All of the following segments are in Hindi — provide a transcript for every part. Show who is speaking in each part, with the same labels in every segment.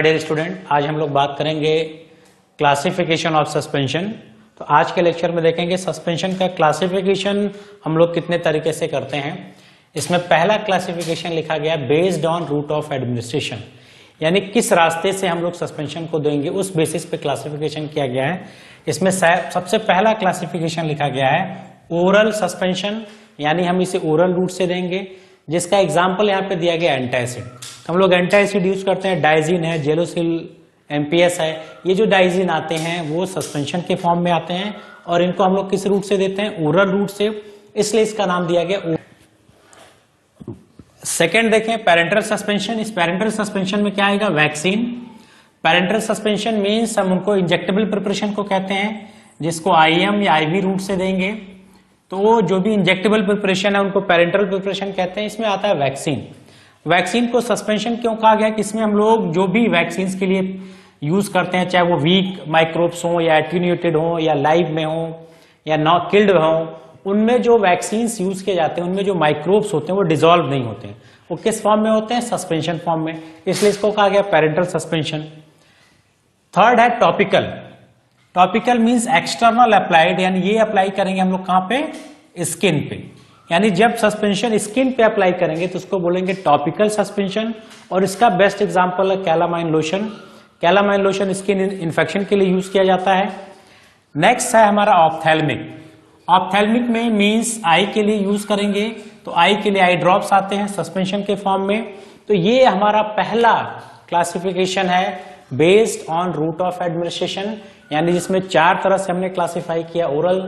Speaker 1: माय डियर स्टूडेंट, आज हम लोग बात करेंगे क्लासिफिकेशन ऑफ सस्पेंशन। तो आज के लेक्चर में देखेंगे सस्पेंशन का क्लासिफिकेशन हम लोग कितने तरीके से करते हैं। इसमें पहला क्लासिफिकेशन लिखा गया based on route of administration, यानी किस रास्ते से हम लोग सस्पेंशन को देंगे उस बेसिस पे क्लासिफिकेशन किया गया है। इसमें सबसे पहला क्लासिफिकेशन लिखा गया है ओरल सस्पेंशन, यानी हम इसे ओरल रूट से देंगे, जिसका एग्जाम्पल यहाँ पे दिया गया एंटासिड। हम लोग एंटासिड यूज करते हैं, डाइजीन है, जेलोसिल, एमपीएस है। ये जो डाइजीन आते हैं वो सस्पेंशन के फॉर्म में आते हैं और इनको हम लोग किस रूट से देते हैं, ओरल रूट से, इसलिए इसका नाम दिया गया। सेकेंड देखें पेरेंटल सस्पेंशन। इस पेरेंटल सस्पेंशन में क्या आएगा, वैक्सीन। पेरेंटल सस्पेंशन मीन्स हम उनको इंजेक्टेबल प्रिपरेशन को कहते हैं, जिसको आईएम या आईवी रूट से देंगे। तो जो भी इंजेक्टेबल प्रिपरेशन है उनको पेरेंटल प्रिपरेशन कहते हैं। इसमें आता है वैक्सीन। वैक्सीन को सस्पेंशन क्यों कहा गया कि इसमें हम लोग जो भी वैक्सीन के लिए यूज करते हैं, चाहे वो वीक माइक्रोब्स हो या एटीन्यूएटेड हो या लाइव में हो या नॉट किल्ड हो, उनमें जो वैक्सीन यूज किए जाते हैं उनमें जो माइक्रोब्स होते हैं वो डिसॉल्व नहीं होते हैं, वो किस फॉर्म में होते हैं, सस्पेंशन फॉर्म में, इसलिए इसको कहा गया पेरेंटल सस्पेंशन। थर्ड है topical. Topical means external applied, यानी ये अप्लाई करेंगे हम लोग कहां पे, स्किन पे, यानी जब सस्पेंशन स्किन पे अप्लाई करेंगे तो उसको बोलेंगे टॉपिकल सस्पेंशन। और इसका बेस्ट एग्जांपल है calamine lotion. Calamine lotion skin infection के लिए यूज किया जाता है। नेक्स्ट है हमारा ऑप्थेल्मिक। ऑप्थेल्मिक में मींस आई के लिए यूज करेंगे, तो आई के लिए आई ड्रॉप्स आते हैं सस्पेंशन के फॉर्म में। तो ये हमारा पहला क्लासिफिकेशन है based on route of administration, यानी जिसमें चार तरह से हमने क्लासिफाई किया, oral,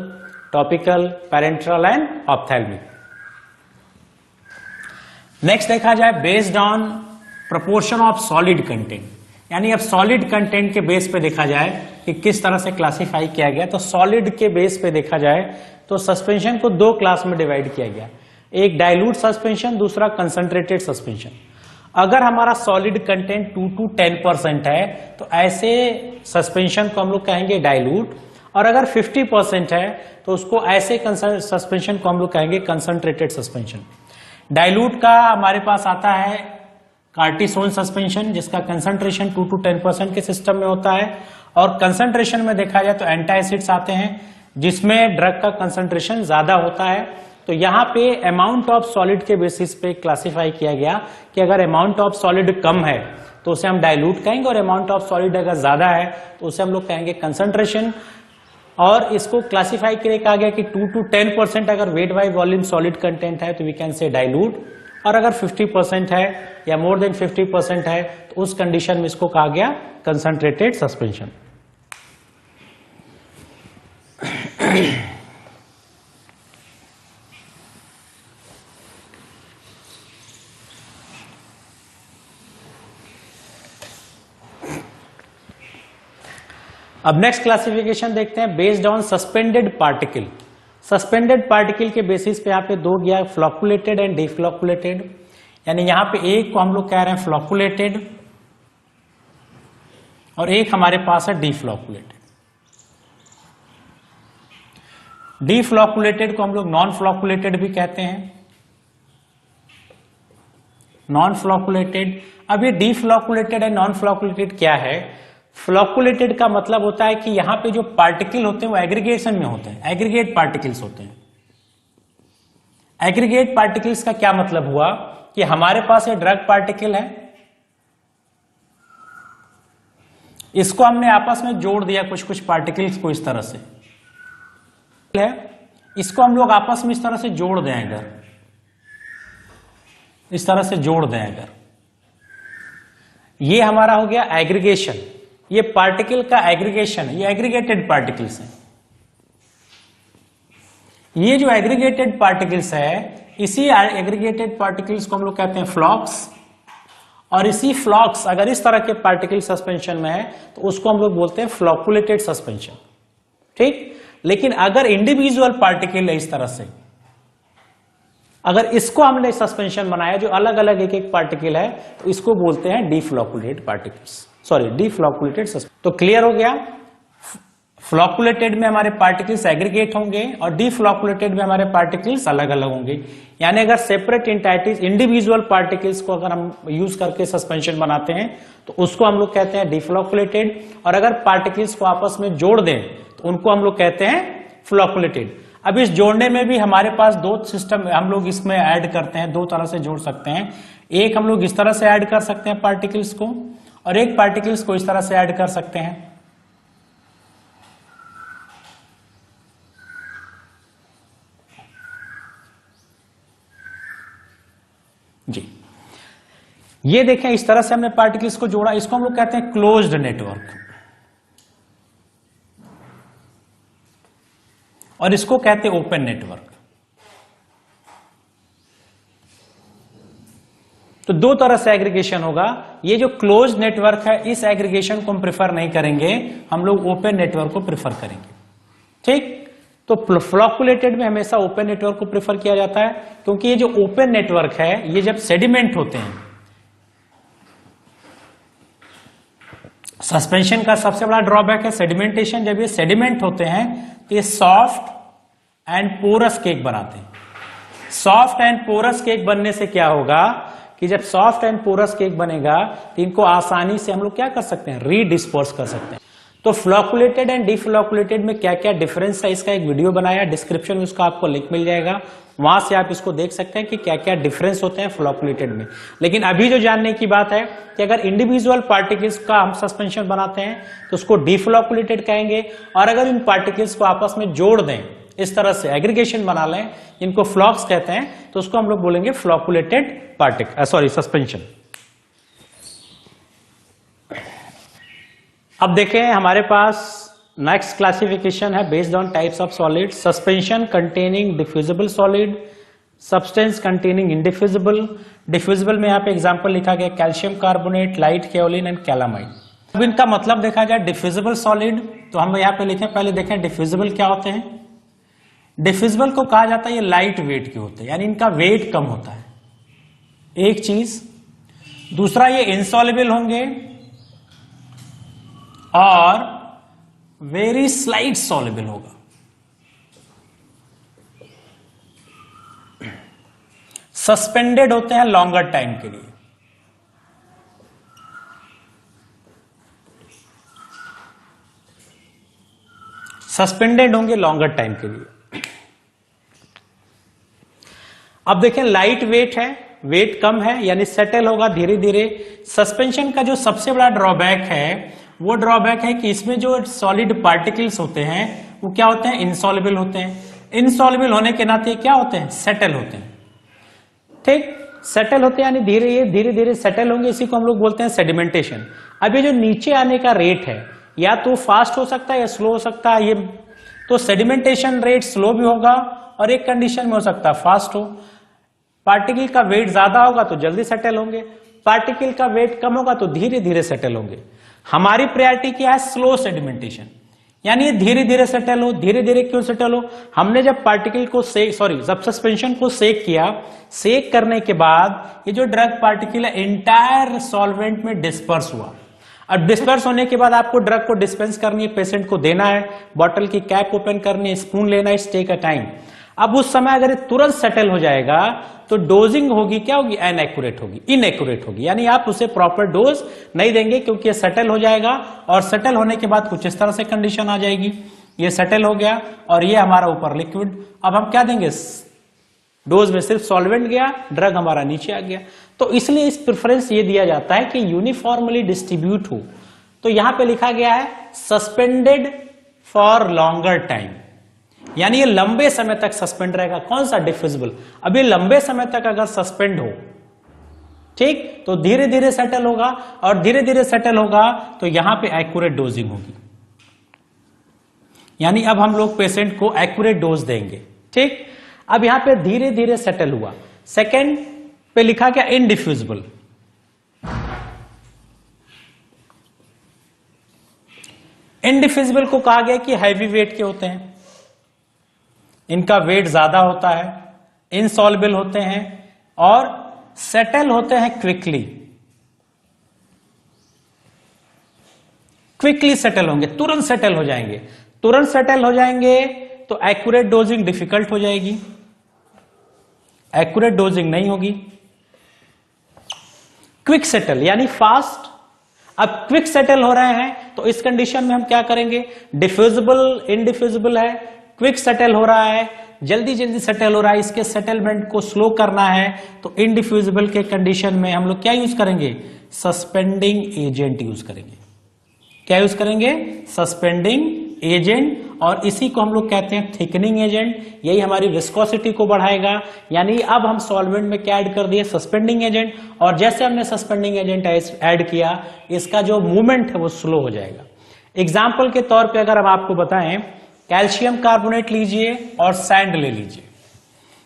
Speaker 1: topical, parenteral and ophthalmic. Next देखा जाए based on proportion of solid content, यानी अब सॉलिड कंटेंट के बेस पे देखा जाए कि किस तरह से क्लासिफाई किया गया। तो सॉलिड के बेस पे देखा जाए तो सस्पेंशन को दो क्लास में डिवाइड किया गया, एक डाइल्यूट सस्पेंशन, दूसरा कंसंट्रेटेड सस्पेंशन। अगर हमारा सॉलिड कंटेंट 2 to 10% है तो ऐसे सस्पेंशन को हम लोग कहेंगे डाइल्यूट, और अगर 50% है तो उसको ऐसे सस्पेंशन को हम लोग कहेंगे कंसंट्रेटेड सस्पेंशन। डाइल्यूट का हमारे पास आता है कार्टिसोन सस्पेंशन, जिसका कंसंट्रेशन 2 to 10% के सिस्टम में होता है, और कंसंट्रेशन में देखा जाए तो एंटासिड्स आते हैं जिसमें ड्रग का कंसंट्रेशन ज्यादा होता है। तो यहाँ पे अमाउंट ऑफ सॉलिड के बेसिस पे क्लासिफाई किया गया कि अगर अमाउंट ऑफ सॉलिड कम है तो उसे हम डाइल्यूट कहेंगे, और अमाउंट ऑफ सॉलिड अगर ज्यादा है तो उसे हम लोग कहेंगे कंसंट्रेशन। और इसको क्लासिफाई के लिए कहा गया कि 2 to 10% अगर weight by volume solid content है तो वी कैन से डाइल्यूट, और अगर 50% है या मोर देन 50% है तो उस कंडीशन में इसको कहा गया कंसंट्रेटेड सस्पेंशन। अब नेक्स्ट क्लासिफिकेशन देखते हैं based on suspended particle. Suspended particle के बेसिस पे यहाँ पे दो गया, फ्लॉकुलेटेड एंड डिफ्लॉकुलेटेड, यानी यहाँ पे एक को हम लोग कह रहे हैं फ्लॉकुलेटेड और एक हमारे पास है डिफ्लॉकुलेटेड। डिफ्लॉकुलेटेड को हम लोग नॉन फ्लॉकुलेटेड भी कहते हैं, नॉन फ्लॉकुलेटेड। अब ये डिफ्लॉकुलेटेड एंड नॉन फ्लॉकुलेटेड क्या है, फ्लॉकुलेटेड का मतलब होता है कि यहां पे जो पार्टिकल होते हैं वो एग्रीगेशन में होते हैं, एग्रीगेट पार्टिकल्स होते हैं। एग्रीगेट पार्टिकल्स का क्या मतलब हुआ कि हमारे पास ये ड्रग पार्टिकल है, इसको हमने आपस में जोड़ दिया कुछ कुछ पार्टिकल्स को इस तरह से है, इसको हम लोग आपस में इस तरह से जोड़ दें, अगर इस तरह से जोड़ दें अगर, ये हमारा हो गया एग्रीगेशन। ये पार्टिकल का एग्रीगेशन है, ये एग्रीगेटेड पार्टिकल्स हैं। ये जो एग्रीगेटेड पार्टिकल्स है, इसी एग्रीगेटेड पार्टिकल्स को हम लोग कहते हैं फ्लॉक्स, और इसी फ्लॉक्स अगर इस तरह के पार्टिकल सस्पेंशन में है तो उसको हम लोग बोलते हैं फ्लॉकुलेटेड सस्पेंशन, ठीक। लेकिन अगर इंडिविजुअल पार्टिकल है इस तरह से, अगर इसको हमने सस्पेंशन बनाया जो अलग अलग एक एक पार्टिकल है, तो इसको बोलते हैं डिफ्लॉकुलेटेड पार्टिकल्स, सॉरी डिफ्लॉकुलेटेड सस्पेंशन। तो क्लियर हो गया, फ्लॉकुलेटेड में हमारे पार्टिकल्स एग्रीगेट होंगे और डीफ्लॉकुलेटेड में हमारे पार्टिकल्स अलग अलग होंगे। यानी अगर सेपरेट इंटाइटीज इंडिविजुअल पार्टिकल्स को अगर हम यूज करके सस्पेंशन बनाते हैं तो उसको हम लोग कहते हैं डीफ्लॉकुलेटेड, और अगर पार्टिकल्स को आपस में जोड़ दें तो उनको हम लोग कहते हैं फ्लॉकुलेटेड। अब इस जोड़ने में भी हमारे पास दो सिस्टम हम लोग इसमें ऐड करते हैं, दो तरह से जोड़ सकते हैं। एक हम लोग इस तरह से ऐड कर सकते हैं पार्टिकल्स को, और एक पार्टिकल्स को इस तरह से ऐड कर सकते हैं। जी, ये देखें इस तरह से हमने पार्टिकल्स को जोड़ा, इसको हम लोग कहते हैं क्लोज्ड नेटवर्क, और इसको कहते हैं ओपन नेटवर्क। तो दो तरह से एग्रीगेशन होगा। ये जो क्लोज्ड नेटवर्क है इस एग्रीगेशन को हम प्रेफर नहीं करेंगे, हम लोग ओपन नेटवर्क को प्रेफर करेंगे। ठीक, तो फ्लॉकुलेटेड में हमेशा ओपन नेटवर्क को प्रेफर किया जाता है, क्योंकि ये जो ओपन नेटवर्क है ये जब सेडिमेंट होते हैं, सस्पेंशन का सबसे बड़ा ड्रॉबैक है सेडिमेंटेशन। जब ये सेडिमेंट होते हैं तो ये सॉफ्ट एंड पोरस केक बनाते हैं। सॉफ्ट एंड पोरस केक बनने से क्या होगा कि जब सॉफ्ट एंड पोरस केक बनेगा तो इनको आसानी से हम लोग क्या कर सकते हैं, रीडिस्पर्स कर सकते हैं। तो फ्लॉकुलेटेड एंड डीफ्लॉकुलेटेड में क्या क्या डिफरेंस है इसका एक वीडियो बनाया, डिस्क्रिप्शन में उसका आपको लिंक मिल जाएगा, वहां से आप इसको देख सकते हैं कि क्या क्या डिफरेंस होते हैं फ्लॉकुलेटेड में। लेकिन अभी जो जानने की बात है कि अगर इंडिविजुअल पार्टिकल्स का हम सस्पेंशन बनाते हैं तो उसको डीफ्लॉकुलेटेड कहेंगे, और अगर इन पार्टिकल्स को आपस में जोड़ दें, इस तरह से एग्रीगेशन बना लें, इनको फ्लॉक्स कहते हैं, तो उसको हम लोग बोलेंगे फ्लॉकुलेटेड सस्पेंशन। अब देखें हमारे पास नेक्स्ट क्लासिफिकेशन है based on types of solid. Suspension containing diffusible solid, substance containing indiffusible. Diffusible में यहाँ पे एग्जांपल लिखा गया calcium carbonate, light kaolin and calamine. अब इनका मतलब देखा जाए डिफ्यूजिबल सॉलिड, तो हम यहाँ पे लिखें, पहले देखें डिफ्यूजिबल क्या होते हैं। डिफ्यूजिबल को कहा जाता है ये लाइट वेट के होते हैं, यानी इनका वेट कम होता है, एक चीज। दूसरा ये इनसॉल्युबल होंगे और वेरी स्लाइट सॉल्युबल होगा। सस्पेंडेड होते हैं लॉन्गर टाइम के लिए। सस्पेंडेड होंगे लॉन्गर टाइम के लिए। अब देखें लाइट वेट है, वेट कम है, यानी सेटल होगा धीरे धीरे। सस्पेंशन का जो सबसे बड़ा ड्रॉबैक है वो ड्रॉबैक है कि इसमें जो सॉलिड पार्टिकल्स होते हैं वो क्या होते हैं, इनसॉल्युबल होते हैं। इनसॉल्युबल होने के नाते क्या होते हैं, सेटल होते हैं। ठीक, सेटल होते हैं यानी धीरे धीरे सेटल होंगे, इसी को हम लोग बोलते हैं सेडिमेंटेशन। अब ये जो नीचे आने का रेट है या तो फास्ट हो सकता है या स्लो हो सकता है, ये तो सेडिमेंटेशन रेट स्लो भी होगा और एक कंडीशन में हो सकता है फास्ट हो। पार्टिकल का वेट ज्यादा होगा तो जल्दी सेटल होंगे, पार्टिकल का वेट कम होगा तो धीरे धीरे सेटल होंगे। हमारी प्रायोरिटी क्या है, स्लो सेडिमेंटेशन, यानी ये धीरे धीरे सेटल हो। धीरे धीरे क्यों सेटल हो, हमने जब पार्टिकल को जब सस्पेंशन को सेक किया, सेक करने के बाद ये जो ड्रग पार्टिकल है एंटायर सॉल्वेंट में डिस्पर्स हुआ। अब डिस्पर्स होने के बाद आपको ड्रग को डिस्पेंस करनी है, पेशेंट को देना है, बॉटल की कैप ओपन करनी है, स्पून लेना है, टेक अ टाइम। अब उस समय अगर ये तुरंत सेटल हो जाएगा तो डोजिंग होगी क्या होगी, इनएक्यूरेट होगी, यानी आप उसे प्रॉपर डोज नहीं देंगे क्योंकि ये सेटल हो जाएगा। और सेटल होने के बाद कुछ इस तरह से कंडीशन आ जाएगी, ये सेटल हो गया और ये हमारा ऊपर लिक्विड। अब हम क्या देंगे, डोज में सिर्फ सॉल्वेंट गया, ड्रग हमारा नीचे आ गया। तो इसलिए इस प्रेफरेंस ये दिया जाता है कि यूनिफॉर्मली डिस्ट्रीब्यूट हो। तो यहां पे लिखा गया है सस्पेंडेड फॉर लॉन्गर टाइम, यानी ये लंबे समय तक सस्पेंड रहेगा। कौन सा, डिफ्यूजिबल। अब ये लंबे समय तक अगर सस्पेंड हो, ठीक, तो धीरे धीरे सेटल होगा, और धीरे धीरे सेटल होगा तो यहां पे एक्यूरेट डोजिंग होगी, यानी अब हम लोग पेशेंट को एक्यूरेट डोज देंगे। ठीक, अब यहां पे धीरे धीरे सेटल हुआ। सेकेंड पे लिखा गया इनडिफ्यूजिबल। इनडिफ्यूजिबल को कहा गया कि हैवी वेट के होते हैं, इनका वेट ज्यादा होता है, इनसॉल्युबल होते हैं और सेटल होते हैं क्विकली सेटल होंगे, तुरंत सेटल हो जाएंगे। तुरंत सेटल हो जाएंगे तो एक्यूरेट डोजिंग डिफिकल्ट हो जाएगी, एक्यूरेट डोजिंग नहीं होगी। क्विक सेटल यानी फास्ट। अब क्विक सेटल हो रहे हैं तो इस कंडीशन में हम क्या करेंगे, डिफ्यूजिबल इनडिफ्यूजिबल है, क्विक सेटल हो रहा है, जल्दी जल्दी सेटल हो रहा है, इसके सेटलमेंट को स्लो करना है, तो इनडिफ्यूजिबल के कंडीशन में हम लोग क्या यूज करेंगे, सस्पेंडिंग एजेंट यूज करेंगे। क्या यूज करेंगे, सस्पेंडिंग एजेंट, और इसी को हम लोग कहते हैं थिकनिंग एजेंट। यही हमारी विस्कोसिटी को बढ़ाएगा, यानी अब हम सॉल्वेंट में क्या ऐड कर दिए, सस्पेंडिंग एजेंट, और जैसे हमने सस्पेंडिंग एजेंट ऐड किया, इसका जो मूवमेंट है वो स्लो हो जाएगा। एग्जाम्पल के तौर पे अगर हम आपको बताएं, कैल्शियम कार्बोनेट लीजिए और सैंड ले लीजिए,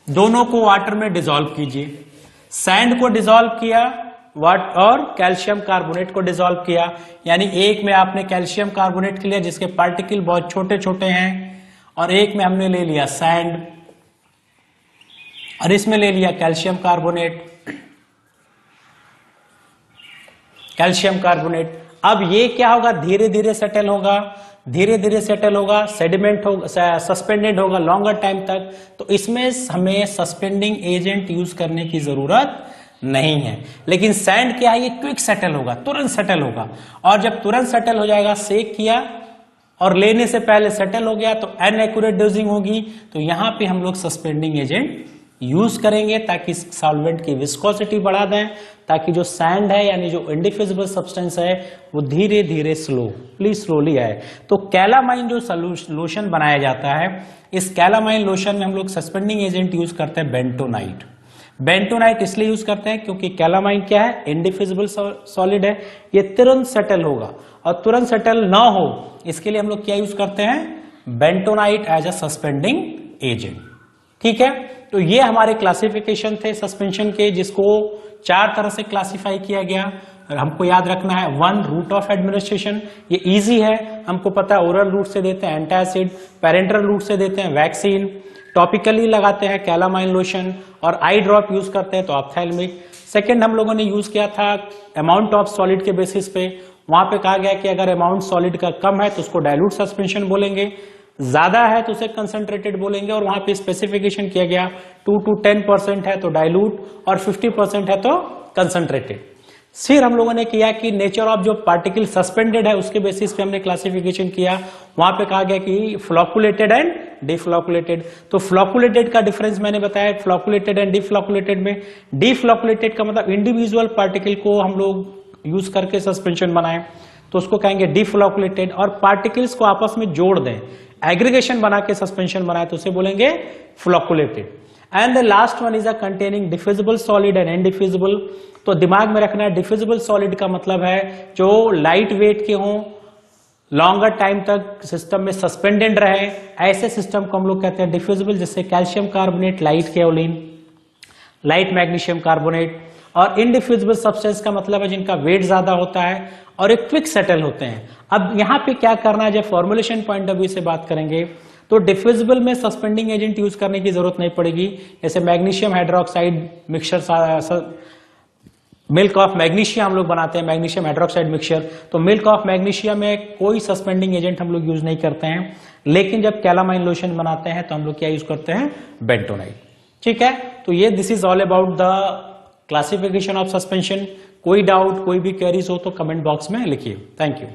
Speaker 1: दोनों को वाटर में डिसॉल्व कीजिए। सैंड को डिसॉल्व किया और कैल्शियम कार्बोनेट को डिसॉल्व किया, यानी एक में आपने कैल्शियम कार्बोनेट लिया जिसके पार्टिकल बहुत छोटे छोटे हैं, और एक में हमने ले लिया सैंड, और इसमें ले लिया कैल्शियम कार्बोनेट। कैल्शियम कार्बोनेट अब ये क्या होगा, धीरे धीरे सेटल होगा, धीरे धीरे सेटल होगा, सेडिमेंट होगा, सस्पेंडेड होगा लॉन्गर टाइम तक। तो इसमें हमें सस्पेंडिंग एजेंट यूज करने की जरूरत नहीं है। लेकिन सैंड क्या है, ये क्विक सेटल होगा, तुरंत सेटल होगा, और जब तुरंत सेटल हो जाएगा, सेक किया और लेने से पहले सेटल हो गया, तो अनएक्यूरेट डोजिंग होगी। तो यहां पे हम लोग सस्पेंडिंग एजेंट यूज करेंगे ताकि सॉल्वेंट की विस्कोसिटी बढ़ा दें, ताकि जो सैंड है यानी जो इंडिफ्यूजिबल सब्सटेंस है वो धीरे धीरे स्लोली आए। तो कैलामाइन जो लोशन बनाया जाता है, इस कैलामाइन लोशन में हम लोग सस्पेंडिंग एजेंट यूज करते हैं बेंटोनाइट। बेंटोनाइट इसलिए यूज करते हैं क्योंकि कैलामाइन क्या है, इंडिफ्यूजिबल सॉलिड है, ये तुरंत सेटल होगा, और तुरंत सेटल ना हो इसके लिए हम लोग क्या यूज करते हैं, bentonite as a suspending agent. ठीक है, तो ये हमारे क्लासिफिकेशन थे सस्पेंशन के, जिसको 4 तरह से क्लासिफाई किया गया। और हमको याद रखना है, 1 रूट ऑफ एडमिनिस्ट्रेशन, ये इजी है, हमको पता है, ओरल रूट से देते हैं एंटासिड, पेरेंटल रूट से देते हैं वैक्सीन, टॉपिकली लगाते हैं कैलामाइन लोशन, और आई ड्रॉप यूज करते हैं तो ऑप्थेल्मिक। सेकेंड हम लोगों ने यूज किया था अमाउंट ऑफ सॉलिड के बेसिस पे, वहां पे कहा गया कि अगर अमाउंट सॉलिड का कम है तो उसको डाइल्यूट सस्पेंशन बोलेंगे, ज्यादा है तो उसे कंसंट्रेटेड बोलेंगे, और वहां पे स्पेसिफिकेशन किया गया 2 to 10% है तो डाइल्यूट, और 50% है तो कंसंट्रेटेड। फिर हम लोगों ने किया कि नेचर ऑफ जो पार्टिकल सस्पेंडेड है उसके बेसिस पे हमने क्लासिफिकेशन किया, वहां पे कहा गया कि फ्लॉकुलेटेड एंड डिफ्लॉकुलेटेड। तो फ्लॉकुलेटेड का डिफरेंस मैंने बताया, फ्लॉकुलेटेड एंड डिफ्लॉकुलेटेड में, डिफ्लॉकुलेटेड का मतलब इंडिविजुअल पार्टिकल को हम लोग यूज करके सस्पेंशन बनाए तो उसको कहेंगे डिफ्लॉकुलेटेड, और पार्टिकल्स को आपस में जोड़ दें, एग्रीगेशन बना के सस्पेंशन बनाए तो उसे बोलेंगे flocculated. And the last one is a containing diffusible solid and indiffusible. तो दिमाग में रखना है, डिफ्यूजिबल सॉलिड का मतलब है जो लाइट वेट के हों, लॉन्गर टाइम तक सिस्टम में सस्पेंडेड रहे, ऐसे सिस्टम को हम लोग कहते हैं डिफ्यूजिबल, जैसे calcium carbonate, light kaolin, light magnesium carbonate. और इनडिफ्यूजिबल सब्सटेंस का मतलब है जिनका वेट ज्यादा होता है और एक क्विक सेटल होते हैं। अब यहां पे क्या करना है, जब फॉर्मुलेशन पॉइंट ऑफ व्यू से बात करेंगे तो डिफ्यूजिबल में सस्पेंडिंग एजेंट यूज करने की जरूरत नहीं पड़ेगी, जैसे magnesium hydroxide mixture, milk of magnesium हम लोग बनाते हैं, मैग्नीशियम हाइड्रोक्साइड मिक्सचर, तो मिल्क ऑफ मैग्नीशियम में कोई सस्पेंडिंग एजेंट हम लोग यूज नहीं करते हैं। लेकिन जब कैलामाइन लोशन बनाते हैं तो हम लोग क्या यूज करते हैं, बेंटोनाइट। ठीक है, तो ये this is all about the classification of suspension. कोई डाउट, कोई भी क्वेरीज हो तो कमेंट बॉक्स में लिखिए। Thank you.